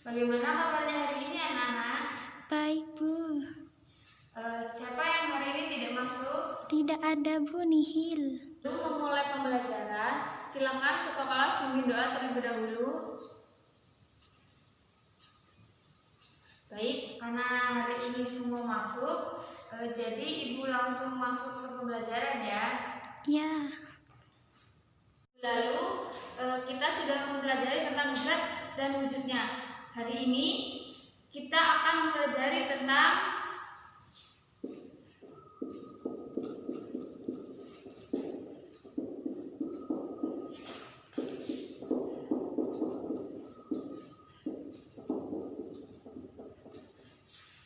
Bagaimana kabarnya hari ini anak-anak? Baik, Bu. Siapa yang hari ini tidak masuk? Tidak ada, Bu Nihil. Sebelum memulai pembelajaran, silakan ketua kelas memimpin doa terlebih dahulu. Baik, karena hari ini semua masuk, jadi Ibu langsung masuk ke pembelajaran ya. Ya. Lalu kita sudah mempelajari tentang zat dan wujudnya. Hari ini kita akan mempelajari tentang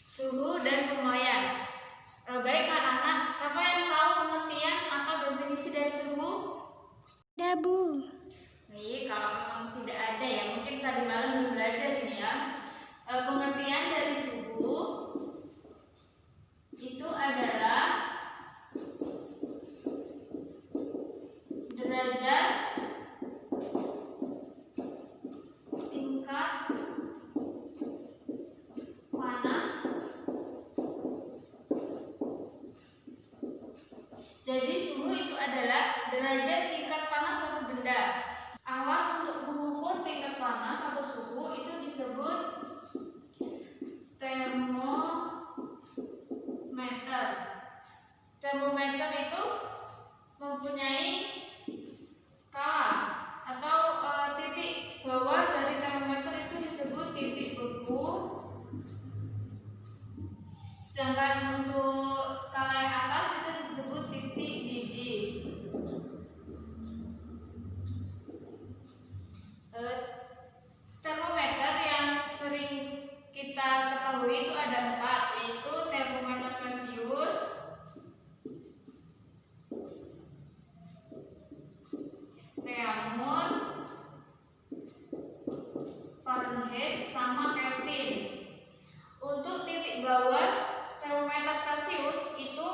suhu dan pemakaian. Baik anak-anak, siapa yang tahu pengertian atau definisi dari suhu? Ada, Bu. Baik, kalau memang tidak ada ya, mungkin tadi malam belum belajar ini ya. Pengertian dari suhu itu adalah derajat tingkat panas. Jadi suhu itu adalah derajat tingkat panas suatu benda. Alat untuk mengukur tingkat panas atau suhu itu disebut termometer. Termometer itu mempunyai skala atau titik bawah dari termometer itu disebut titik beku. Sedangkan untuk skala yang atas itu disebut titik didih. Termometer yang sering kita ketahui itu ada 4, yaitu termometer Celcius, Reaumur, Fahrenheit, sama Kelvin. Untuk titik bawah termometer Celcius itu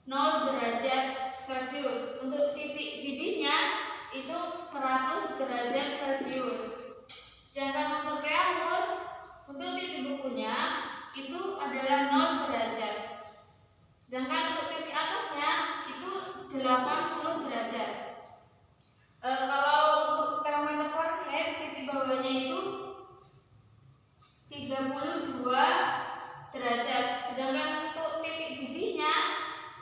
0 derajat Celcius. Untuk titik didihnya itu 100 derajat Celcius. Sedangkan untuk reaumur, untuk titik bekunya itu adalah 0 derajat. Sedangkan untuk titik atasnya itu 80 derajat. Kalau untuk termometer Fahrenheit, titik bawahnya itu 32 derajat. Sedangkan untuk titik didihnya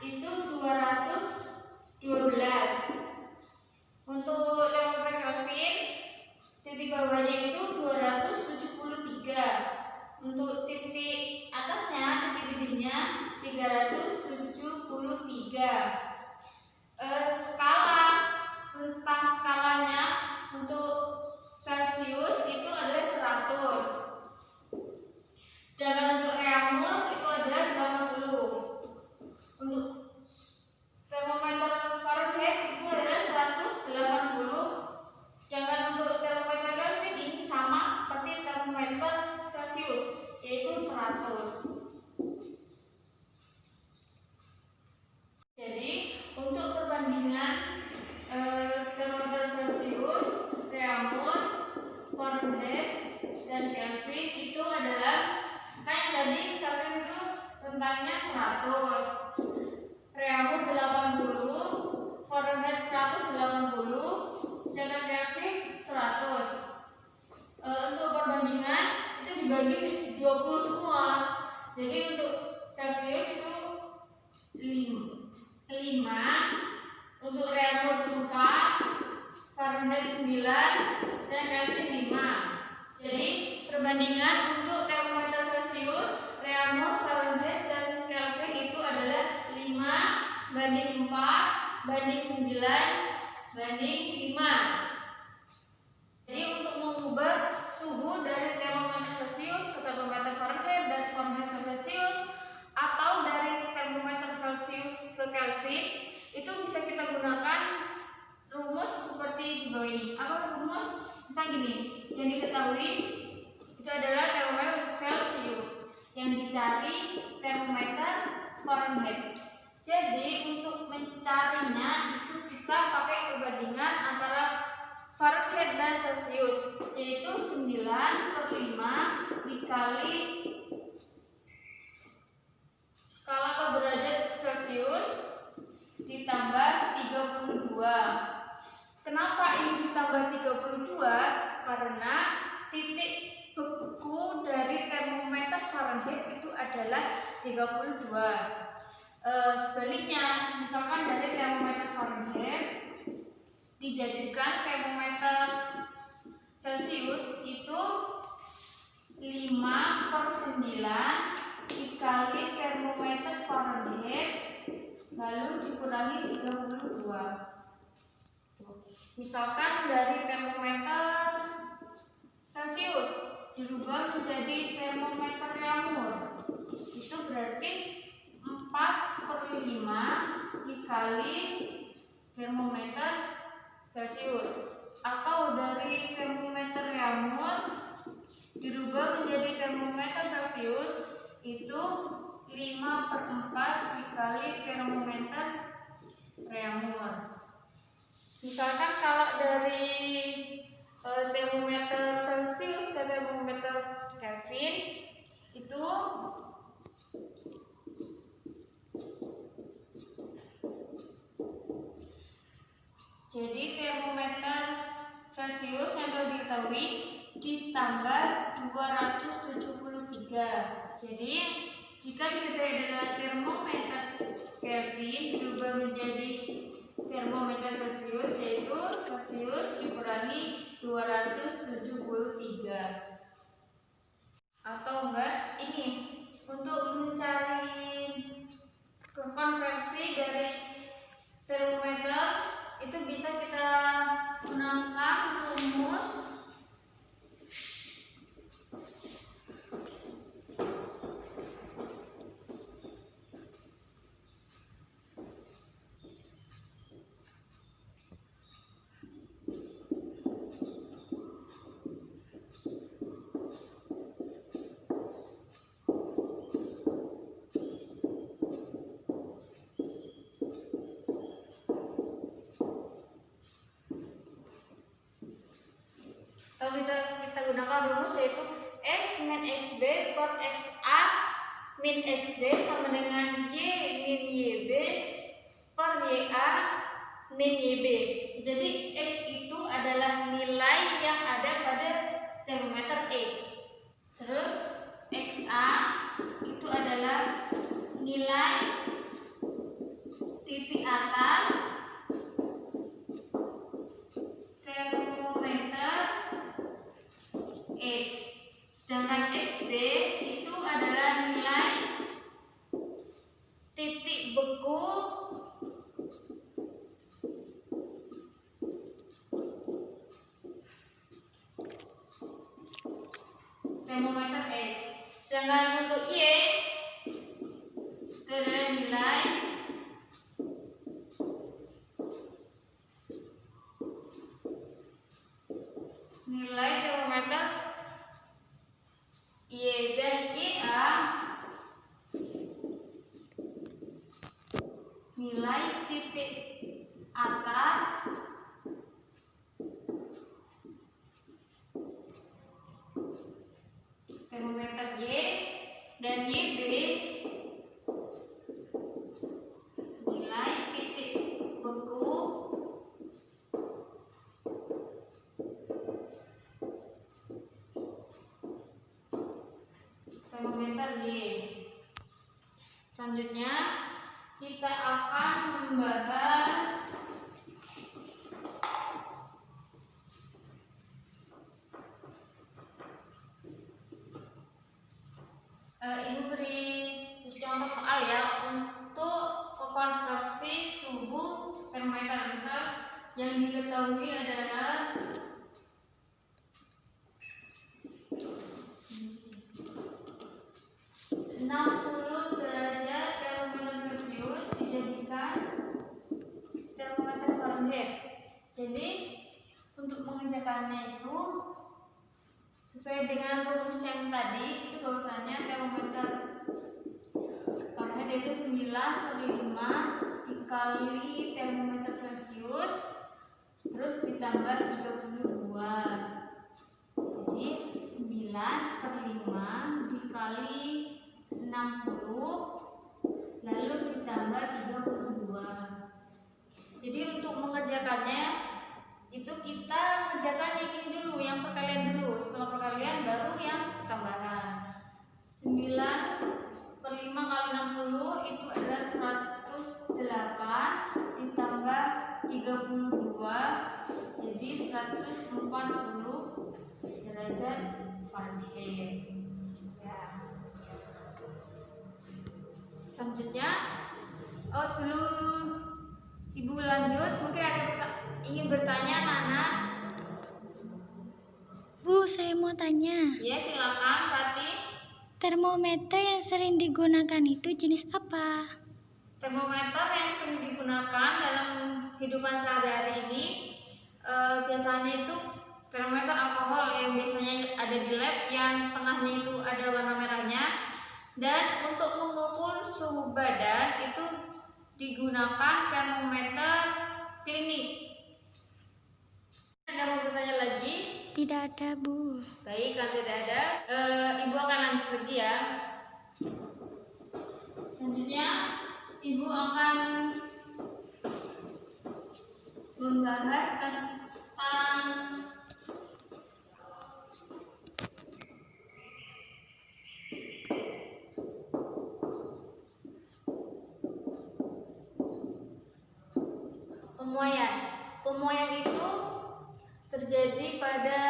itu 212. Untuk termometer Kelvin, titik bawahnya itu 273. Untuk titik atasnya, titik didihnya 373. Tentang skalanya untuk Celcius itu adalah 100. Sedangkan untuk reaumur itu adalah 80. Untuk termometer Fahrenheit itu adalah 180. Sedangkan untuk termometer Kelvin ini sama seperti termometer Celcius, yaitu 100. Jadi untuk perbandingan termometer Celcius, reaumur, Fahrenheit, dan Kelvin itu adalah yang tadi Celcius itu rentangnya 100, reaumur 80, Fahrenheit 180, sedangkan Kelvin 100. Untuk perbandingan itu dibagi 20 semua. Jadi untuk Celcius itu 5, untuk reaumur 4, Fahrenheit 9, dan Kelvin 5. Jadi perbandingan untuk termometer Celcius, reaumur, Fahrenheit, dan Kelvin itu adalah 5:4:9:5. Jadi untuk mengubah suhu dari termometer Celcius ke termometer Fahrenheit dan Fahrenheit ke Celcius, atau dari termometer Celcius ke Kelvin, itu bisa kita gunakan rumus seperti di bawah ini. Apa rumus? Misal gini, yang diketahui itu adalah termometer Celcius, yang dicari termometer Fahrenheit. Jadi untuk mencarinya itu kita pakai perbandingan antara Fahrenheit dan Celcius, yaitu 9/5 dikali skala atau derajat Celcius ditambah 32. Kenapa ini ditambah 32? Karena titik beku dari termometer Fahrenheit itu adalah 32. Sebaliknya, misalkan dari termometer Fahrenheit dijadikan termometer Celcius itu 5/9 dikali termometer Fahrenheit lalu dikurangi 32. Misalkan dari termometer Celcius dirubah menjadi termometer Reaumur, itu berarti 4/5 dikali termometer Celcius. Atau dari termometer Reaumur dirubah menjadi termometer Celcius, itu 5/4 dikali termometer Reaumur. Misalkan kalau dari termometer Celcius ke termometer Kelvin itu jadi termometer Celcius yang telah diketahui ditambah 273. Jadi jika diketahui adalah termometer Kelvin berubah menjadi termometer Celcius, yaitu Celcius dikurangi 273. Atau enggak, ini untuk mencari konversi dari termometer itu bisa kita gunakan rumus atau kita gunakan rumus yaitu X min XB per XA min XB sama dengan Y min YB per YA min YB. Jadi X itu adalah nilai yang ada pada termometer X. Terus XA itu adalah nilai titik atas termometer X. Sedangkan XB itu adalah nilai titik beku termometer X. Sedangkan untuk Y itu adalah nilai termometer Y dan YA nilai titik atas termometer Y dan YB nilai titik beku termometer Y. Selanjutnya kita akan membahas ibu beri contoh soal ya untuk konversi suhu termometer. Misal yang diketahui adalah 60 derajat termometer Celcius dijadikan termometer Fahrenheit. Jadi untuk mengerjakannya itu sesuai dengan rumus yang tadi, itu bahwasanya termometer Fahrenheit itu 9/5 dikali termometer Celcius terus ditambah 32. Jadi 9 per 5 dikali 60 lalu ditambah 32. Jadi untuk mengerjakannya itu kita kerjakan yang ini dulu, yang perkalian dulu. Setelah perkalian baru yang tambahan. 9 per 5 kali 60 itu adalah 108 ditambah 32, jadi 140 derajat Fahrenheit. Ya. Selanjutnya, sebelum Ibu lanjut, mungkin ada ingin bertanya anak-anak? Bu, saya mau tanya. Ya, silakan Rati. Termometer yang sering digunakan itu jenis apa? Termometer yang sering digunakan dalam kehidupan sehari-hari ini biasanya itu termometer alkohol yang biasanya ada di lab, yang tengahnya itu ada warna merahnya. Dan untuk mengukur suhu badan itu digunakan termometer klinik. Ada mau bertanya lagi? Tidak ada, Bu. Baik, kalau tidak ada, Ibu akan lanjut lagi ya. Selanjutnya, Ibu akan membahas tentang pemuaian. Pemuaian itu terjadi pada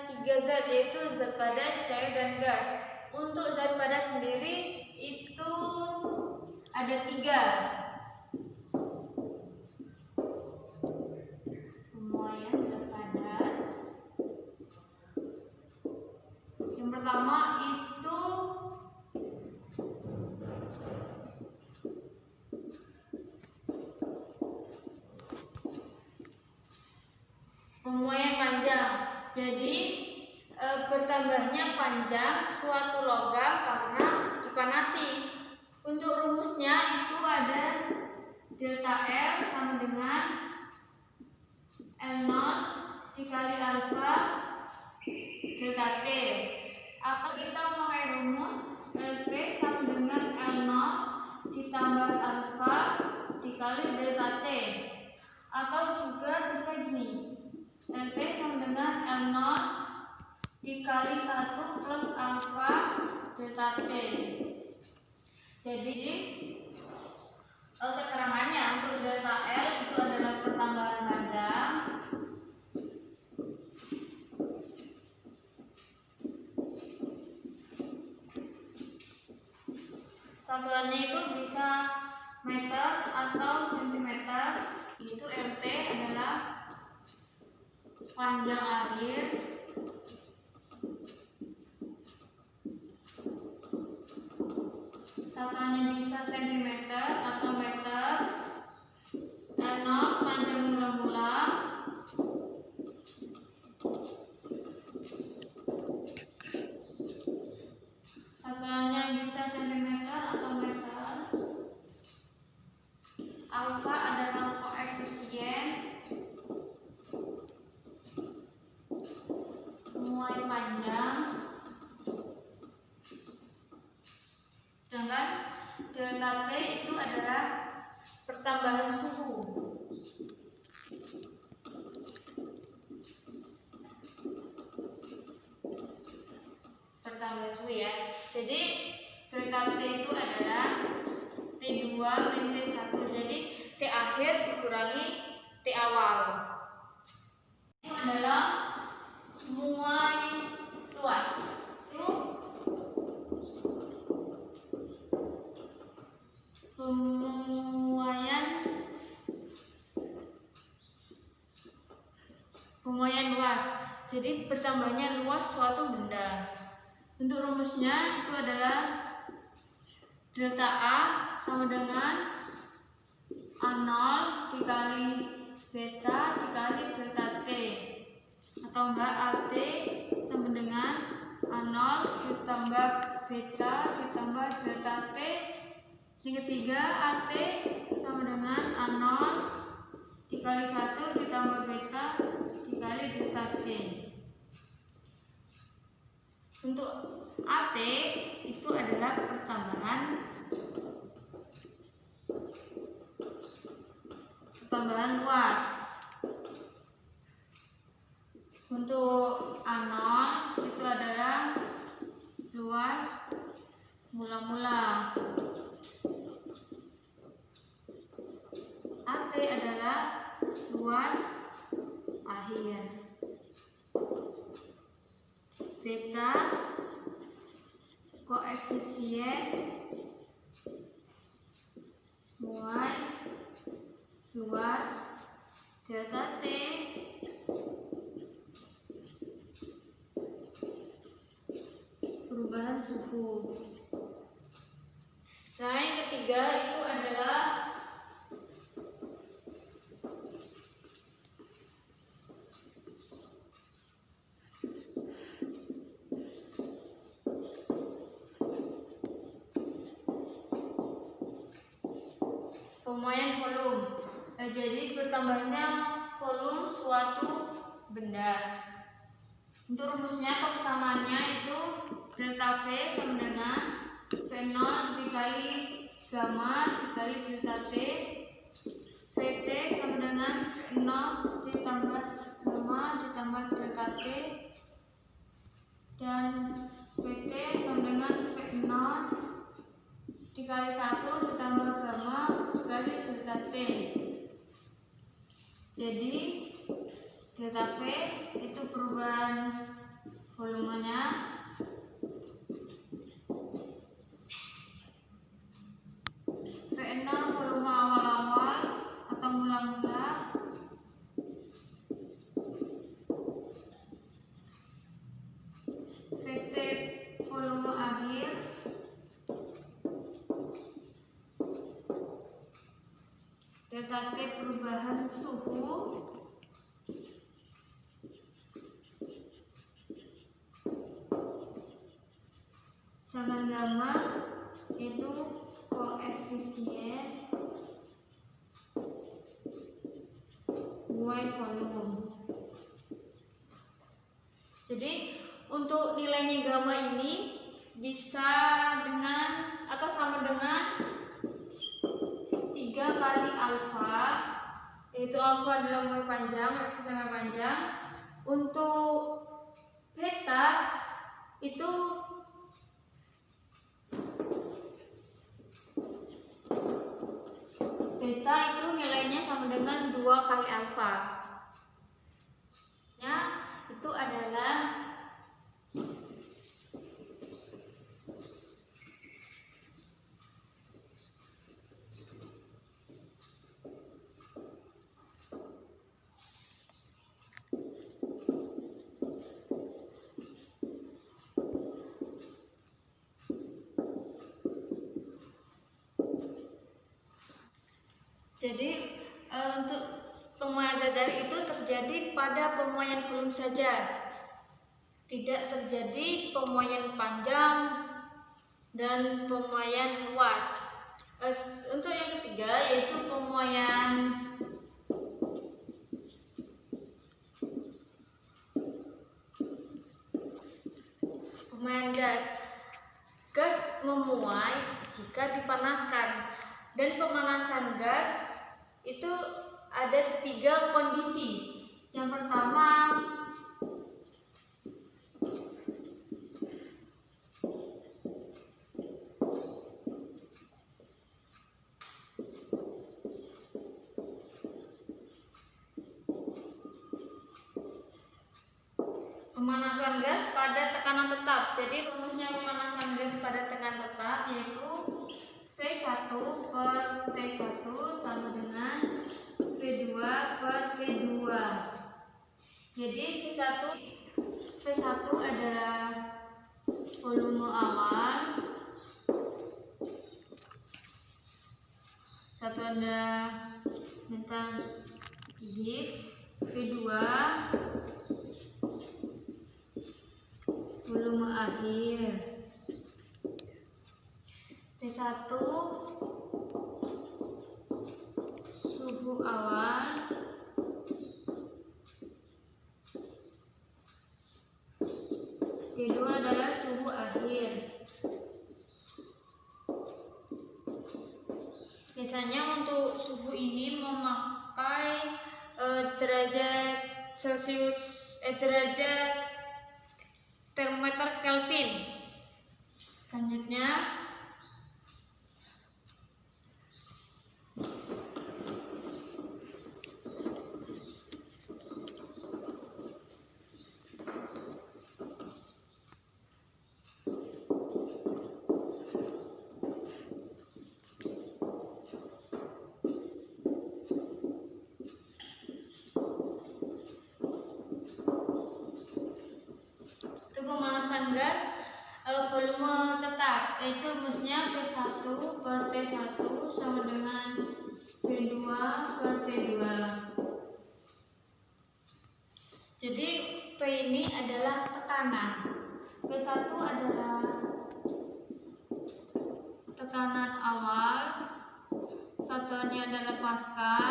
3 zat, yaitu zat padat, cair, dan gas. Untuk zat padat sendiri itu ada 3. Pemuaian zat padat. Yang pertama itu pemuaian panjang. Jadi bertambahnya panjang suatu logam karena dipanasi. Untuk rumusnya itu ada delta L sama dengan L0 dikali alfa delta T. Atau kita pakai rumus LT sama dengan L0 ditambah alfa dikali delta T. Atau juga bisa gini, LT sama dengan L0 dikali 1 plus alfa delta T. Jadi keterangannya untuk delta L itu adalah pertambahan panjang satuannya itu bisa meter atau sentimeter. Itu LT adalah panjang air satuannya bisa sentimeter atau meter. L0 panjang mula-mula satuannya bisa sentimeter atau meter. Alfa adalah koefisien pemuaian panjang, sedangkan delta T itu adalah pertambahan suhu. Pertambahan suhu ya. Jadi delta T itu adalah T2 min T1. Jadi T akhir dikurangi T awal. Itu adalah muai luas. Itu pemuaian luas. Jadi bertambahnya luas suatu benda. Untuk rumusnya itu adalah delta A sama dengan A0 dikali beta dikali delta T, atau enggak AT sama dengan A0 ditambah beta ditambah delta T. Yang ketiga AT sama dengan A0 dikali 1 ditambah beta AT itu adalah pertambahan luas. Untuk A0 itu adalah luas mula-mula. AT adalah luas akhir. Beta koefisien muai luas, delta T perubahan suhu. Yang ketiga itu adalah pemuaian volume. Jadi bertambahnya volume suatu benda. Untuk rumusnya atau persamaannya itu delta V sama dengan V0 dikali gamma dikali delta T. Vt sama dengan V0 ditambah gamma ditambah delta T, dan Vt sama dengan V0 dikali 1 ditambah gamma dikali delta T. Jadi delta V itu perubahan volumenya, V0 volume awal-awal atau mula-mula, Vt volume akhir, delta T perubahan suhu, sedangkan gamma itu koefisien muai volume. Jadi untuk nilainya gamma ini bisa dengan atau sama dengan 3 kali alfa, yaitu alfa adalah muai panjang, efisiensi panjang. Untuk beta itu nilainya sama dengan 2 kali alfa. Ya, itu adalah jadi untuk pemuaian zat itu terjadi pada pemuaian volume saja, tidak terjadi pemuaian panjang dan pemuaian luas. Untuk yang ketiga yaitu pemuaian gas. Gas memuai jika dipanaskan, dan pemanasan gas itu ada 3 kondisi. Yang pertama, pemanasan gas pada tekanan tetap. Jadi rumusnya pemanasan gas pada tekanan tetap yaitu V1 per T1 sama dengan V2 per V2. Jadi V1 adalah volume awal, satu adalah metal heat, V2 volume akhir, T1 suhu awal, T2 adalah suhu akhir. Celcius, derajat termometer Kelvin. Selanjutnya pemanasan gas volume tetap, yaitu rumusnya P1 per T1 sama dengan P2 per T2. Jadi P ini adalah tekanan, P1 adalah tekanan awal, satuannya adalah Pascal,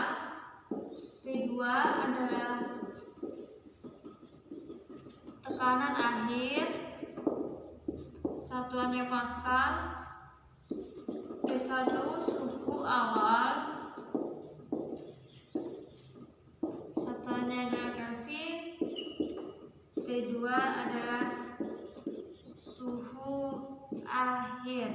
P2 adalah tekanan akhir, satuannya Pascal, P1 suhu awal, satuannya adalah Kelvin, T2 adalah suhu akhir.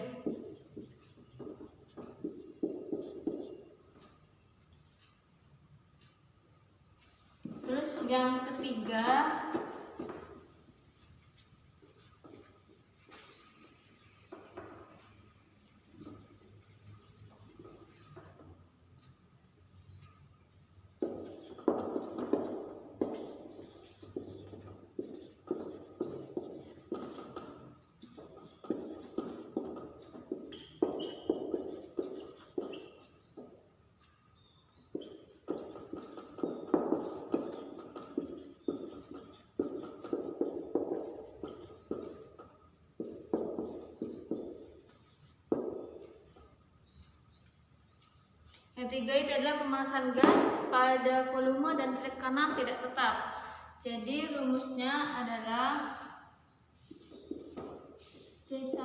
Terus yang ketiga, yang ketiga itu adalah pemanasan gas pada volume dan tekanan tidak tetap. Jadi rumusnya adalah P1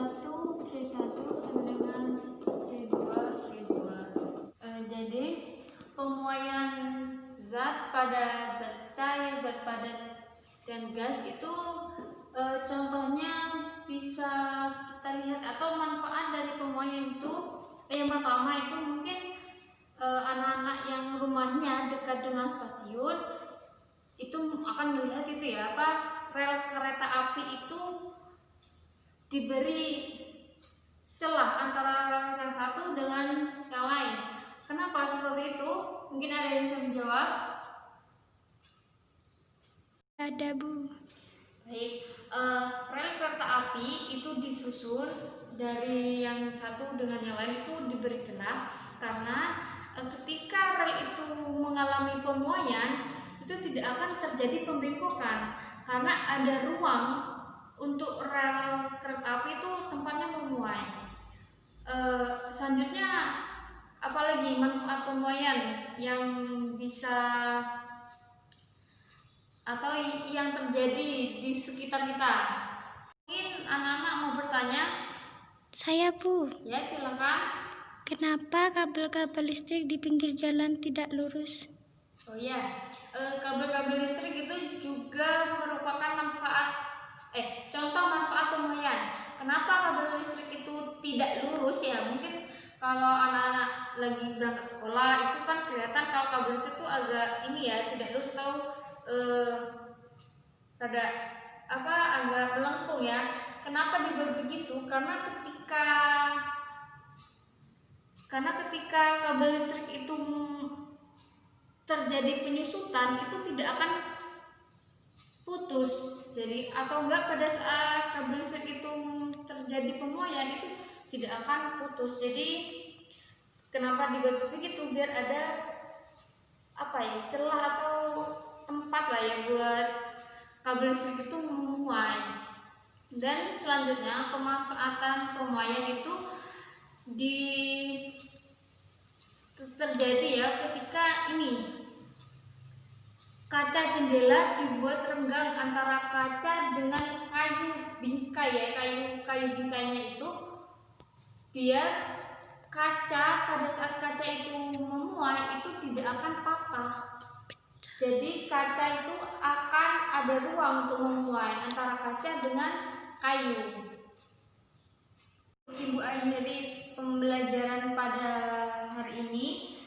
sama dengan P2. Jadi pemuaian zat pada zat cair, zat padat dan gas itu contohnya bisa kita lihat, atau manfaat dari pemuaian itu yang pertama itu mungkin anak-anak yang rumahnya dekat dengan stasiun itu akan melihat itu ya, rel kereta api itu diberi celah antara rel yang satu dengan yang lain. Kenapa seperti itu? Mungkin ada yang bisa menjawab? Ada, Bu. Baik, rel kereta api itu disusun dari yang satu dengan yang lain itu diberi celah, karena ketika rel itu mengalami pemuaian itu tidak akan terjadi pembengkokan, karena ada ruang untuk rel kereta api itu tempatnya memuai. Selanjutnya apalagi manfaat pemuaian yang bisa atau yang terjadi di sekitar kita? Mungkin anak-anak mau bertanya? Saya, Bu. Ya, silakan. Kenapa kabel-kabel listrik di pinggir jalan tidak lurus? Oh ya, kabel-kabel listrik itu juga merupakan contoh manfaat pemuaian. Kenapa kabel listrik itu tidak lurus ya? Mungkin kalau anak-anak lagi berangkat sekolah itu kan kelihatan kalau kabel listrik itu agak tidak lurus atau agak melengkung ya. Kenapa dibuat begitu? Karena ketika kabel listrik itu terjadi penyusutan itu tidak akan putus. Jadi atau enggak, pada saat kabel listrik itu terjadi pemuaian itu tidak akan putus. Jadi kenapa dibuat seperti itu? Biar ada celah atau tempat lah ya buat kabel listrik itu memuai. Dan selanjutnya pemanfaatan pemuaian itu terjadi ya ketika kaca jendela dibuat renggang antara kaca dengan kayu bingkai ya, kayu bingkainya itu biar pada saat kaca itu memuai itu tidak akan patah. Jadi kaca itu akan ada ruang untuk memuai antara kaca dengan kayu. Ibu akhiri pembelajaran pada hari ini.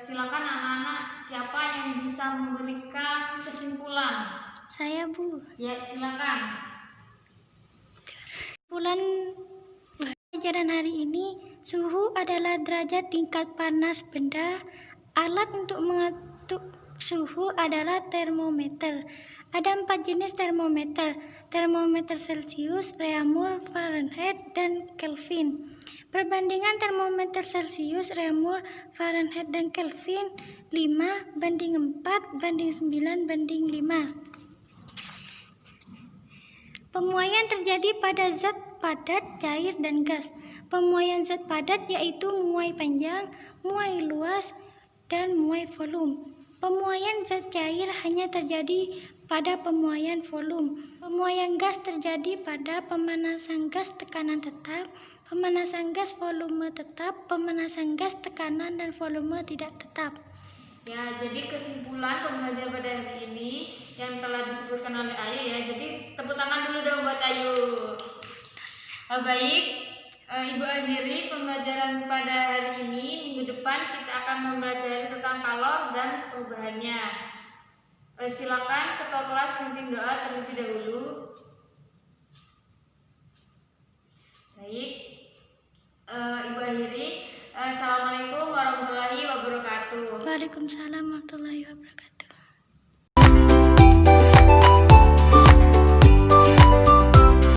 Silakan anak-anak, siapa yang bisa memberikan kesimpulan? Saya, Bu. Ya, silakan. Kesimpulan pelajaran hari ini, suhu adalah derajat tingkat panas benda. Alat untuk mengatur suhu adalah termometer. Ada 4 jenis termometer: termometer Celcius, Reaumur, Fahrenheit, dan Kelvin. Perbandingan termometer Celcius, Reaumur, Fahrenheit, dan Kelvin 5:4:9:5. Pemuaian terjadi pada zat padat, cair, dan gas. Pemuaian zat padat yaitu muai panjang, muai luas, dan muai volume. Pemuaian zat cair hanya terjadi pada pemuaian volume. Pemuaian gas terjadi pada pemanasan gas tekanan tetap, pemanasan gas volume tetap, pemanasan gas tekanan dan volume tidak tetap. Ya, jadi kesimpulan pembelajaran pada hari ini yang telah disebutkan oleh Ayu ya. Jadi tepuk tangan dulu dong buat Ayu. Baik, Ibu akhiri pembelajaran pada hari ini. Minggu depan kita akan mempelajari tentang kalor dan perubahannya. Silakan ketua kelas pimpin doa terlebih dahulu. Baik, Ibu akhiri. Assalamualaikum warahmatullahi wabarakatuh. Waalaikumsalam warahmatullahi wabarakatuh.